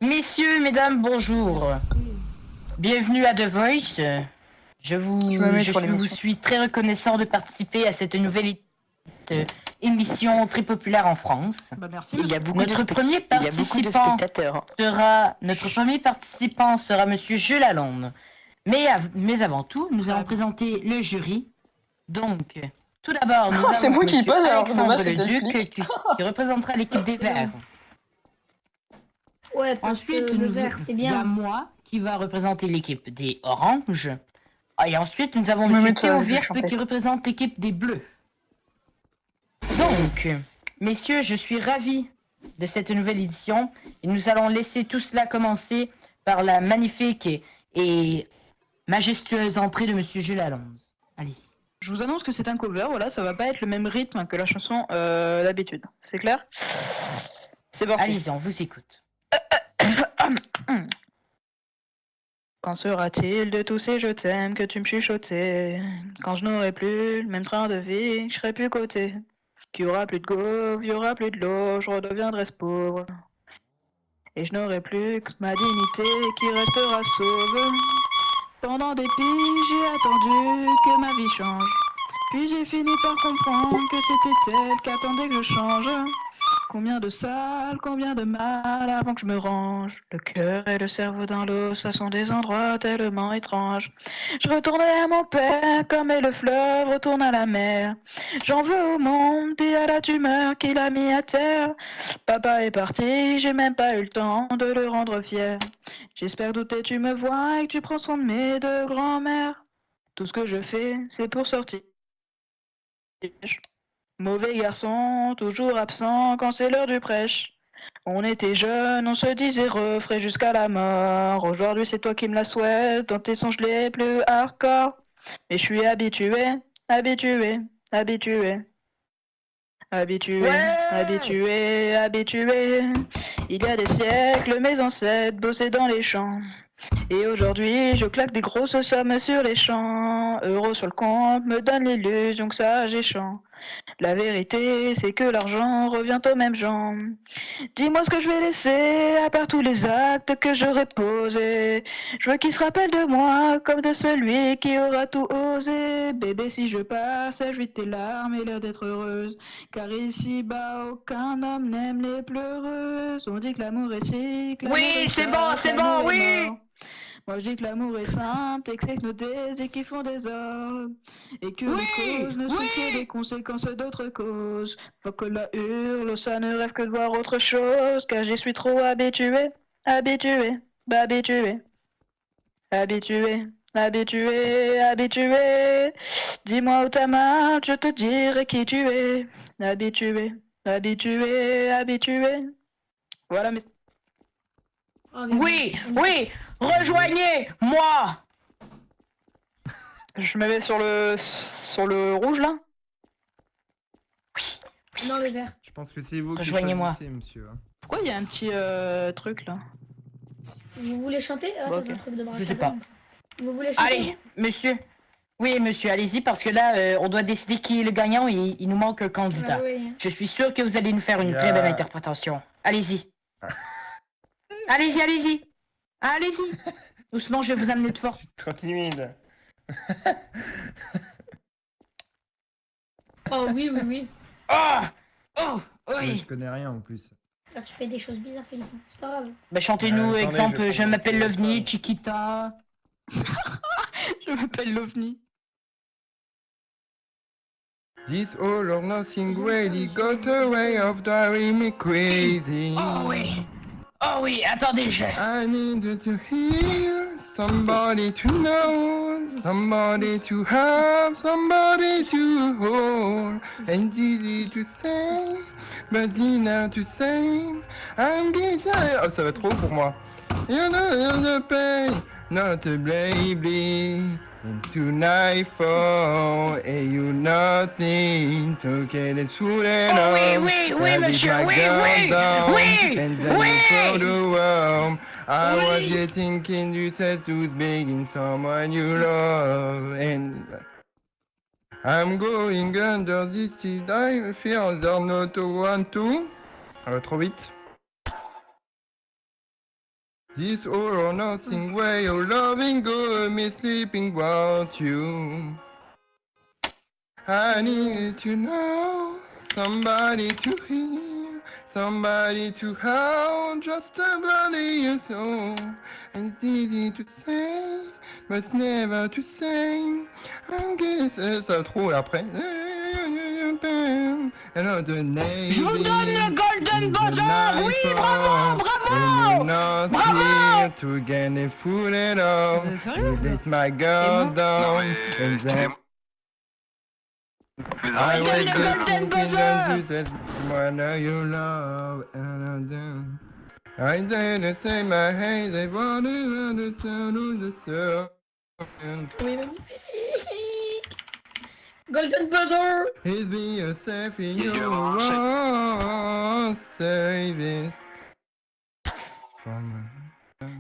Messieurs, mesdames, bonjour. Bienvenue à The Voice. Je suis très reconnaissant de participer à cette nouvelle émission très populaire en France. Bah merci. Notre premier participant sera Monsieur Jules Lalonde. Mais avant tout, nous allons présenter le jury. Donc, tout d'abord, nous avons c'est moi qui passe alors Alexandre Leduc qui représentera l'équipe des Verts. Ouais, parce Ensuite, que le vert, c'est il y a bien. moi qui va représenter l'équipe des Oranges. Et ensuite, nous avons Mais M. toi, Théo je Virpe chantais. qui représente l'équipe des Bleus. Donc, messieurs, je suis ravi de cette nouvelle édition. Et nous allons laisser tout cela commencer par la magnifique et majestueuse entrée de M. Jules Lalonde. Allez. Je vous annonce que c'est un cover, voilà, ça va pas être le même rythme que la chanson d'habitude. C'est clair? C'est parti. Allez-y, on vous écoute. Quand sera-t-il de tous ces je t'aime que tu me chuchotais? Quand je n'aurai plus le même train de vie, je serai plus coté. Qu'il y aura plus de gauve, il y aura plus de l'eau, je redeviendrai ce pauvre. Et je n'aurai plus que ma dignité qui restera sauve. Pendant des piges, j'ai attendu que ma vie change. Puis j'ai fini par comprendre que c'était elle qui attendait que je change. Combien de salles, combien de mal avant que je me range. Le cœur et le cerveau dans l'eau, ça sont des endroits tellement étranges. Je retournais à mon père comme est le fleuve retourne à la mer. J'en veux au monde et à la tumeur qu'il a mis à terre. Papa est parti, j'ai même pas eu le temps de le rendre fier. J'espère douter tu me vois et que tu prends soin de mes deux grands-mères. Tout ce que je fais, c'est pour sortir. Mauvais garçon, toujours absent quand c'est l'heure du prêche. On était jeunes, on se disait refrais jusqu'à la mort. Aujourd'hui c'est toi qui me la souhaites, dans tes songes les plus hardcore. Mais je suis habitué, habitué, habitué. Habitué, Ouais. habitué, habitué. Il y a des siècles, mes ancêtres bossaient dans les champs. Et aujourd'hui, je claque des grosses sommes sur les champs. Euros sur le compte me donne l'illusion que ça j'échant. La vérité, c'est que l'argent revient aux mêmes gens. Dis-moi ce que je vais laisser, à part tous les actes que j'aurais posés. Je veux qu'ils se rappellent de moi, comme de celui qui aura tout osé. Bébé, si je pars, sèche tes larmes et l'air d'être heureuse. Car ici-bas, aucun homme n'aime les pleureuses. On dit que l'amour est cycle. Oui, c'est bon, oui. Moi je dis que l'amour est simple et que c'est que nos désirs qui font des hommes. Et que les causes ne sont que des conséquences d'autres causes. Faut que la hurle, ça ne rêve que de voir autre chose. Car j'y suis trop habitué, habitué, habitué. Habitué, habitué, habitué. Dis-moi où t'as mal, je te dirai qui tu es. Habitué, habitué, habitué. Voilà mes... Oui, rejoignez-moi. Je me mets sur le rouge là. Non, le vert. Je pense que c'est vous qui Rejoignez-moi. choisissez, monsieur. Pourquoi il y a un petit truc là? Vous voulez chanter? Ah, Bon, c'est un ok. truc de Je sais pas. Vous voulez chanter? Allez, monsieur. Oui, monsieur, allez-y, parce que là, on doit décider qui est le gagnant et il nous manque un candidat. Ah, oui. Je suis sûr que vous allez nous faire une Yeah. très belle interprétation. Allez-y. Allez-y, allez-y. Allez-y. Ou sinon, je vais vous amener de force. Trop timide. Oh oui, oui, oui. Oh Oh Je Oui. connais rien en plus. Là, tu fais des choses bizarres, Philippe. C'est pas grave. Bah, chantez-nous, Attendez, exemple, je je prends m'appelle mon l'OVNI, téléphone. Chiquita. Je m'appelle l'OVNI. This all or nothing really got a way of driving me crazy. Oh oui, attendez, je... I need to hear somebody to know, somebody to have, somebody to hold. And easy to say, but dinner to say, I'm getting... Oh, ça va trop pour moi. You know the pain, not a baby. Into nightfall, and you nothing to get it through and Oh, oui, on. oui, oui, Have it monsieur, like oui, down, oui, down, oui, and then oui. you throw the world. I was Oui. just thinking you said to begging someone you love, and I'm going under this seat. I fear there's not a one to. Trop vite. This all or nothing way of loving good me sleeping without you. I need to know somebody to hear, somebody to hold, just somebody you know. It's easy to say, but never to say. I guess ça trop après. Je vous donne le Golden Buzzer. Oui, bravo, bravo, bravo. To get it full it up, let my girl down, and then I will Golden Buzzer. When you love and then I didn't say my hands, they wanted to turn on the sun. Oui, magnifique. Golden Buzzer. Is be yourself in your wrong, say this.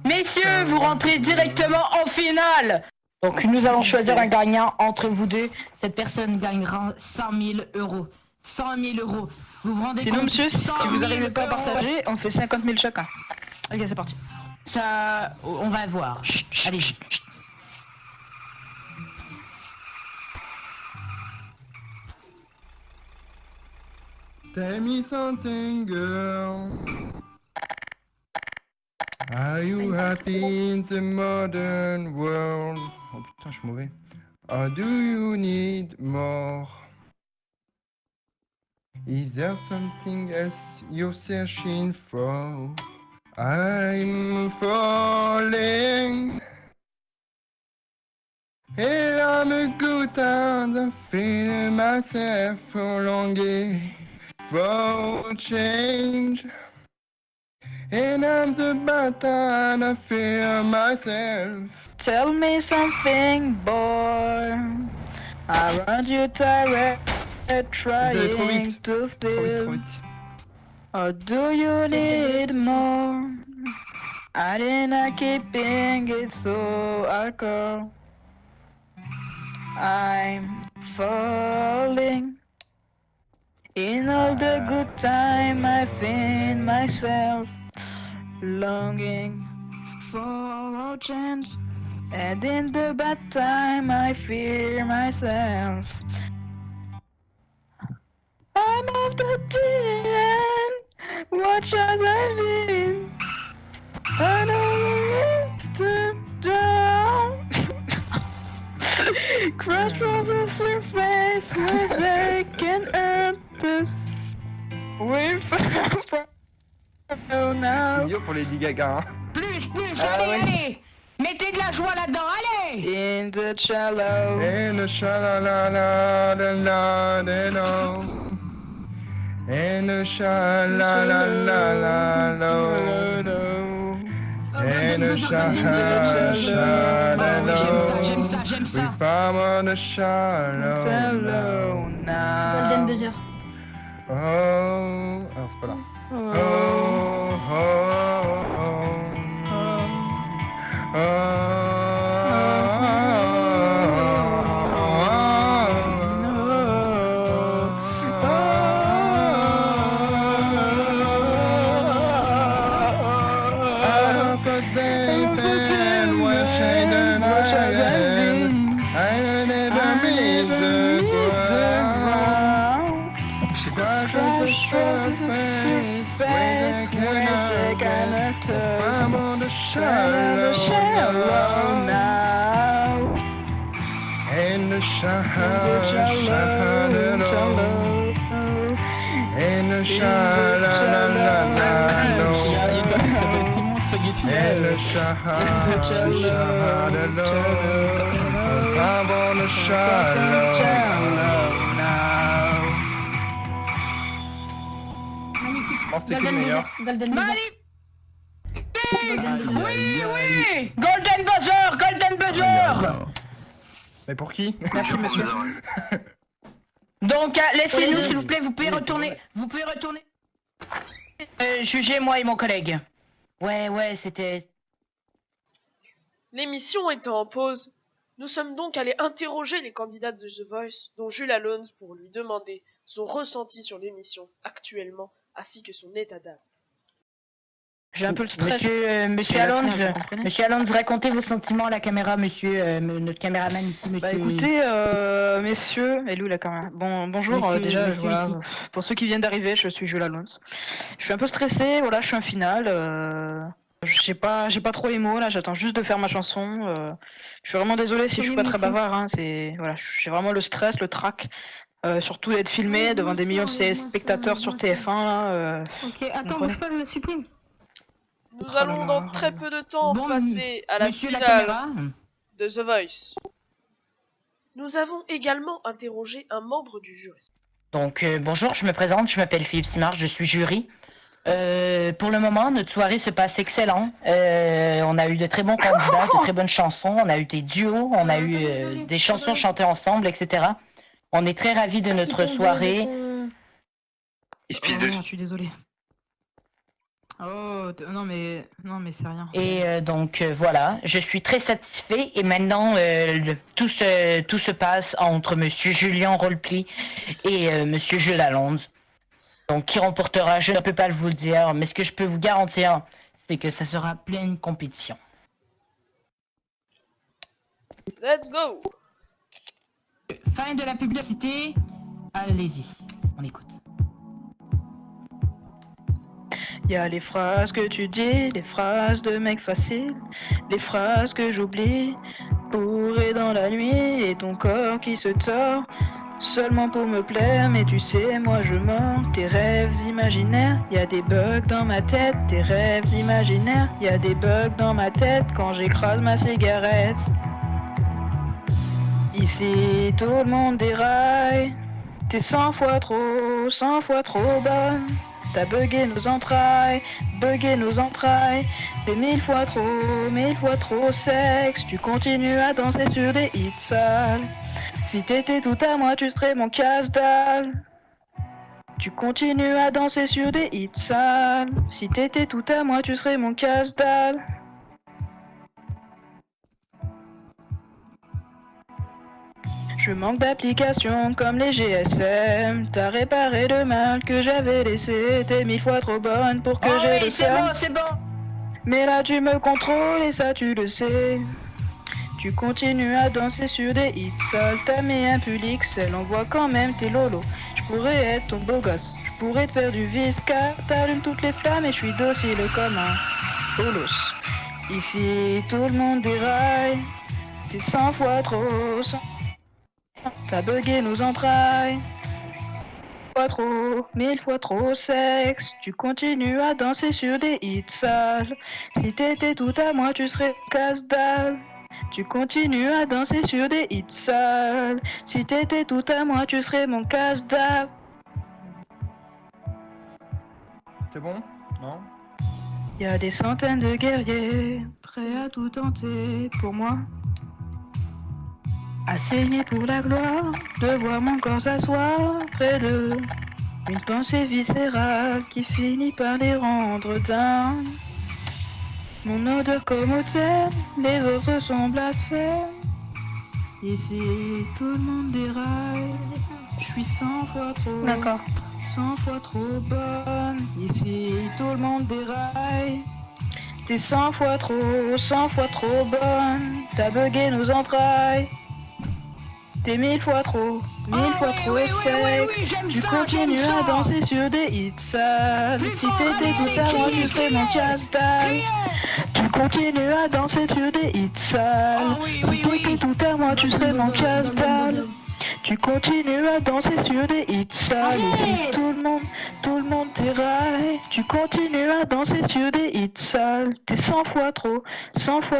Messieurs, vous rentrez directement en finale. Donc nous allons choisir un gagnant entre vous deux. Cette personne gagnera 100 000 euros. 100 000 euros. Vous vous rendez Sinon, compte? monsieur, si vous n'arrivez pas à euros. partager, on fait 50 000 chacun. Ok, c'est parti. Ça, on va voir. Chut, chut, allez. Chut, chut. Tell me something, girl. Are you happy in the modern world? Oh putain, je suis mauvais. Or do you need more? Is there something else you're searching for? I'm falling. And I'm a good time, I'm feeling myself for longing for change. And I'm the bad time, I feel myself. Tell me something, boy. I want you tired, trying to feel. Or do you need more? I didn't keeping it so hardcore. I'm falling. In all the good time I find myself longing for a chance. And in the bad time I fear myself. I'm off the deep end. What shall I do? I don't to down. Crash over the surface where they can earn this. We're from now. Idiot pour les Gaga. Plus, Ah allez, ouais. allez. Mettez de la joie là-dedans, allez. In the shallow. In the sha-la-la-la-la-la-la-la. In the sha-la-la-la-la-la. In the sha-la-la-la-la. J'aime We ça. found on the shallow. Shallow now. Golden Buzzer. Oh, alors c'est pas là. Oh, oh, oh, I'm on the shallow now. In the shallow, in the shallow, in the shallow, I'm on the shallow now. Magnifique. Oh, c'était qui le Golden meilleur? Buzzer. Golden Buzzer. Magnifique. Oui, oui. Golden Buzzer, Golden Buzzer. Mais pour qui? Merci, monsieur. Donc, laissez-nous, s'il vous plaît, vous pouvez retourner. Vous pouvez retourner. Jugez moi et mon collègue. Ouais, c'était... L'émission étant en pause, nous sommes donc allés interroger les candidats de The Voice, dont Jules Alonso, pour lui demander son ressenti sur l'émission actuellement, ainsi que son état d'âme. J'ai un peu le stress. Monsieur Allons, racontez vos sentiments à la caméra, monsieur, notre caméraman ici, monsieur. Bah écoutez, messieurs, elle est où la caméra? Bonjour, Monsieur, déjà, monsieur voilà, ici. pour ceux qui viennent d'arriver, je suis Jules Allons. Je suis un peu stressé, voilà, je suis en finale, j'ai pas trop les mots là, j'attends juste de faire ma chanson. Je suis vraiment désolé si je suis pas très bavard, hein, voilà, j'ai vraiment le stress, le trac. Surtout d'être filmé devant des millions de spectateurs sur TF1 là. Ok, attends, bouge pas, je me supprime. Nous allons dans très peu de temps Bon, passer à la Monsieur la finale caméra. de The Voice. Nous avons également interrogé un membre du jury. Donc, bonjour, je me présente, je m'appelle Philippe Simard, je suis jury. Pour le moment, notre soirée se passe excellent. On a eu de très bons candidats, de très bonnes chansons, on a eu des duos, on a eu des chansons chantées ensemble, etc. On est très ravis de notre soirée. Je suis désolé. Oh, non mais c'est rien. Et donc voilà, je suis très satisfait et maintenant tout se passe entre Monsieur Julien Roleplay et Monsieur Jules Allons. Donc qui remportera, je ne peux pas vous le dire, mais ce que je peux vous garantir, c'est que ça sera pleine compétition. Let's go! Fin de la publicité, allez-y, on écoute. Y'a les phrases que tu dis, les phrases de mec facile, les phrases que j'oublie, bourré dans la nuit et ton corps qui se tord, seulement pour me plaire, mais tu sais, moi je mens, tes rêves imaginaires, y'a des bugs dans ma tête, tes rêves imaginaires, y'a des bugs dans ma tête quand j'écrase ma cigarette. Ici tout le monde déraille, t'es 100 fois trop bonne. T'as bugué nos entrailles, t'es 1000 fois trop sexe, tu continues à danser sur des hits sales. Si t'étais tout à moi, tu serais mon casse-dalle. Tu continues à danser sur des hits sales. Si t'étais tout à moi, tu serais mon casse-dalle. Je manque d'applications comme les GSM. T'as réparé le mal que j'avais laissé. T'es 1000 fois trop bonne pour que j'ai le seum. C'est bon. Mais là tu me contrôles et ça tu le sais. Tu continues à danser sur des hits sales. T'as mis un pull XL, on voit quand même tes lolos. Je pourrais être ton beau gosse, je pourrais te faire du vice car t'allumes toutes les flammes et je suis docile comme un bolos. Ici tout le monde déraille. T'es 100 fois trop. T'as bugué nos entrailles. Pas trop, 1000 fois trop sexe. Tu continues à danser sur des hits sales. Si t'étais tout à moi, tu serais casse-dalle. Tu continues à danser sur des hits sales. Si t'étais tout à moi, tu serais mon casse-dalle. C'est bon? Non? Y'a des centaines de guerriers prêts à tout tenter pour moi. Assigné pour la gloire, de voir mon corps s'asseoir près d'eux. Une pensée viscérale qui finit par les rendre dingues. Mon odeur comme hôtel, les autres sont blasphèmes. Ici, tout le monde déraille. Je suis 100 fois trop. D'accord. 100 fois trop bonne. Ici, tout le monde déraille. T'es 100 fois trop bonne. T'as bugué nos entrailles. T'es 1000 fois trop sexe. Tu continues à danser sur des hits sales. Si t'étais tout à moi, tu serais mon casse-dalle. Tu continues à danser sur des hits sales. Si t'étais tout à moi, tu serais mon casse-dalle. Tu continues à danser sur des hits sales. Et tout le monde déraille. Tu continues à danser sur des hits sales. T'es 100 fois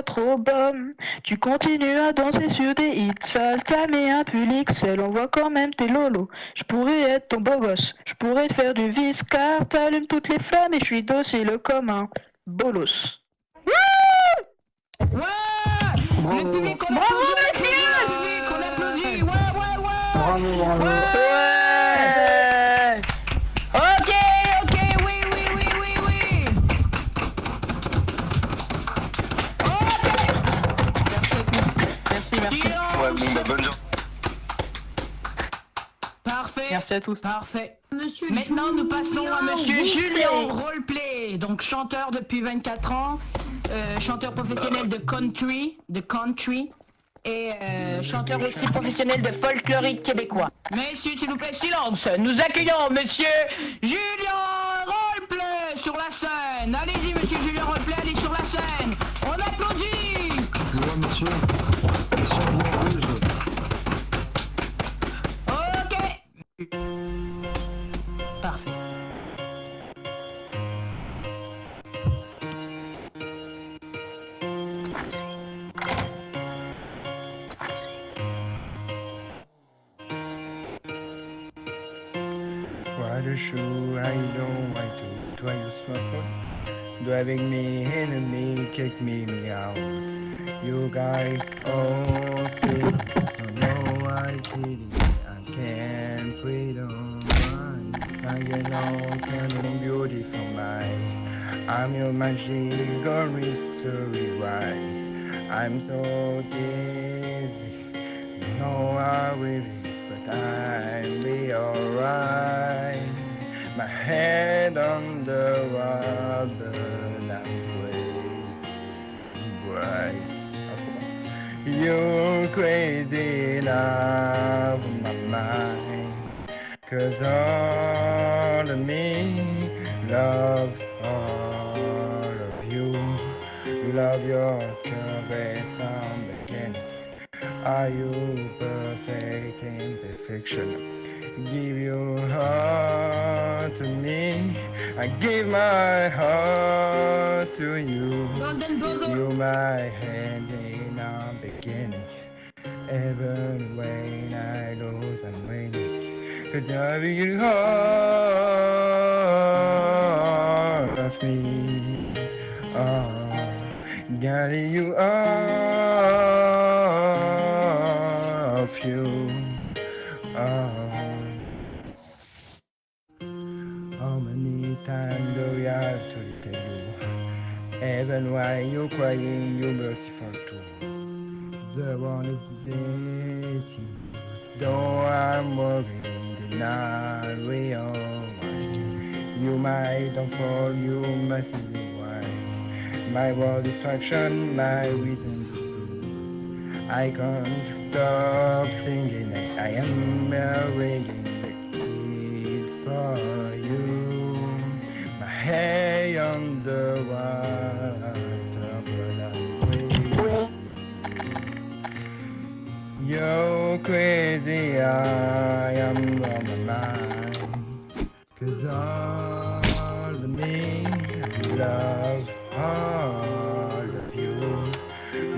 trop bonne. Tu continues à danser sur des hits sales. T'as mis un pull XL, on voit quand même tes lolos. Je pourrais être ton beau gosse, je pourrais te faire du vice car t'allumes toutes les flammes et je suis docile comme un bolos. Ouais. Le public, on applaudit. Bravo. Ouais. Ok, oui. Merci. Ouais, bon, bah, bonne journée. Parfait. Merci à tous. Parfait. Maintenant, nous passons à Monsieur Julien Roleplay. donc chanteur depuis 24 ans, chanteur professionnel de country, et chanteur aussi professionnel de folklorique québécois. Messieurs, s'il vous plaît, silence. Nous accueillons monsieur Julien Roleplay sur la scène. Allez-y, monsieur Julien Roleplay, allez sur la scène. On applaudit. Oui, monsieur. Monsieur Ok. Parfait. What a shoe, I don't want to try your smartphone. Driving me enemy, kick me out. You guys all feel, so no, I kidding. I can't breathe on mine. I get no kind beautiful mind. I'm your magical mystery ride. I'm so dizzy, no, I really, but I'll be alright. My head on the water, I'm bright. You're crazy love my mind, 'cause all of me love all of you. Love yourself and some beginning. Are you perfect imperfection? Give your heart to me. I give my heart to you. You're my hand in our beginning. Even when I lose, I'm waiting. 'Cause I really heart of me. Oh, got you of you. How many times do I have to tell you? Even while you're crying, you're merciful too. The one is dating, though I'm worried, not real. You might don't fall, you must be wise. My world distraction, my reason to do. I can't stop thinking that I am ringing the key for you. My head on the water, but I'm waiting. You're crazy, I am on my mind. 'Cause all of me love all of you.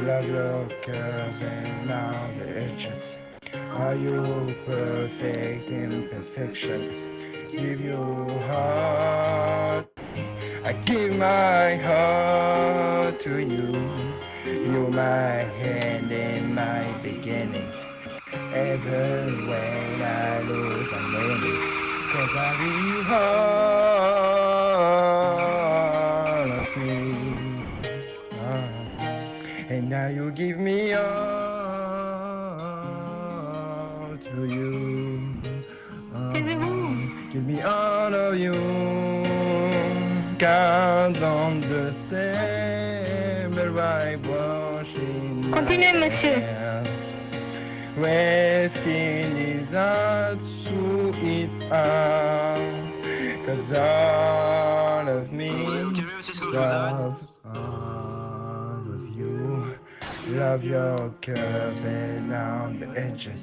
Love your curves and all the edges. Are you perfect imperfection? Give your heart. I give my heart to you. You're my hand in my beginning. Even when I lose, I'm winning. 'Cause I really heart of me. And now you give me all to you. Give me all of you. Can't understand the right washing. Continuez, monsieur. Resting is out to it out. 'Cause all of me loves all of you. Love your curves and on the edges.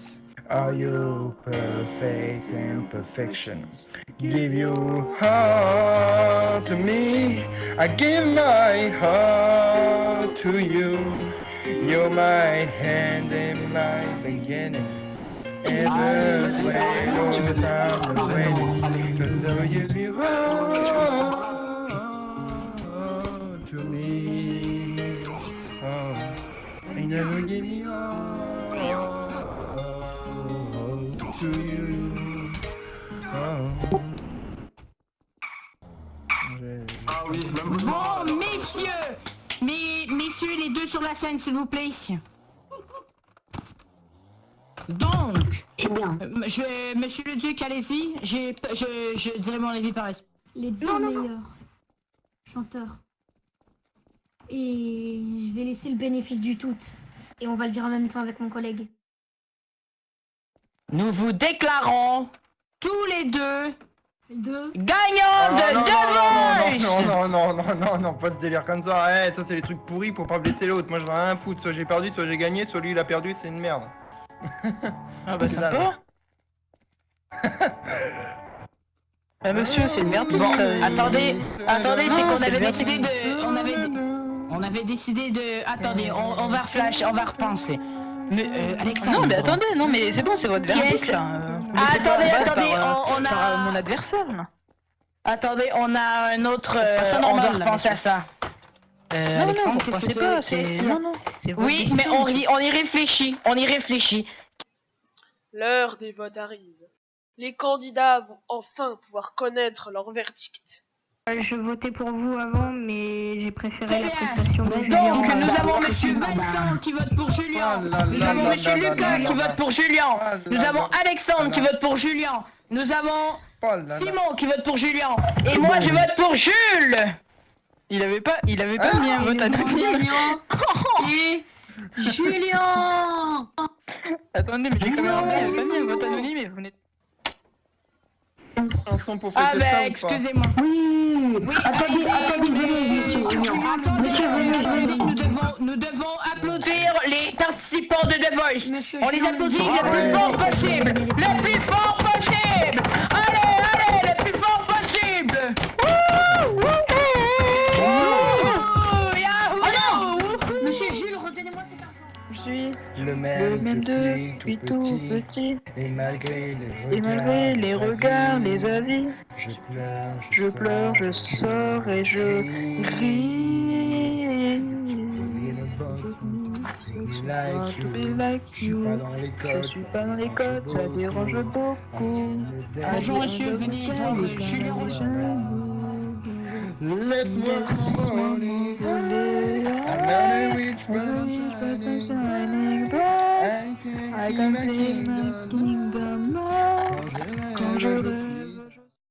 Are you perfect imperfection? Give your heart to me. I give my heart to you. You're my hand in my beginning. Every way goes down the way. 'Cause I give you heart to me. Oh, I never give you all to you. Oh. Bon, messieurs les deux sur la scène, s'il vous plaît. Donc, monsieur le duc, allez-y, je dirai mon avis par la suite. Les deux meilleurs. chanteur. Et je vais laisser le bénéfice du doute. Et on va le dire en même temps avec mon collègue. Nous vous déclarons tous les deux gagnants de The Voice. Non, pas de délire comme ça, ça c'est les trucs pourris pour pas blesser l'autre. Moi je vais rien foutre, soit j'ai perdu, soit j'ai gagné, soit lui il a perdu, c'est une merde. Ah bah sympa. Ah monsieur, c'est une merde. Bon, attendez, c'est qu'on avait décidé de... On avait décidé de... Attendez, on va repenser. Mais, Alexandre... Non mais attendez, non mais c'est bon, c'est votre verdict là. Attendez, on a... Par mon adversaire là. Attendez, on a un autre... on doit repenser à ça. Non, qu'est-ce que pas, c'est... Non, oui, mais on y réfléchit, L'heure des votes arrive. Les candidats vont enfin pouvoir connaître leur verdict. Je votais pour vous avant, mais j'ai préféré la prestation de Julien. Donc, nous avons Monsieur Vincent qui vote pour Julien. Nous avons Monsieur Lucas qui vote pour Julien. Nous avons Alexandre qui vote pour Julien. Nous avons Simon qui vote pour Julien. Et moi, je vote pour Jules. Il avait pas mis un vote anonyme. Et Julien. Attendez, mais j'ai quand même il avait pas mis un vote anonyme et vous n'êtes... Ah bah, excusez-moi. Oui, attendez, nous devons applaudir les participants de The Voice. On les applaudit le plus fort possible. Le plus fort possible. Allez, le plus fort possible. Monsieur Jules, redonnez-moi cet argent. Je suis le même depuis tout petit. Et malgré les regards, les avis, je pleure, je sors et je crie. To be like you. Je suis pas dans les codes, ça dérange beaucoup. Bonjour monsieur, venez voir Julien Laisse-moi voler. I'm not a rich person shining bright. I can see my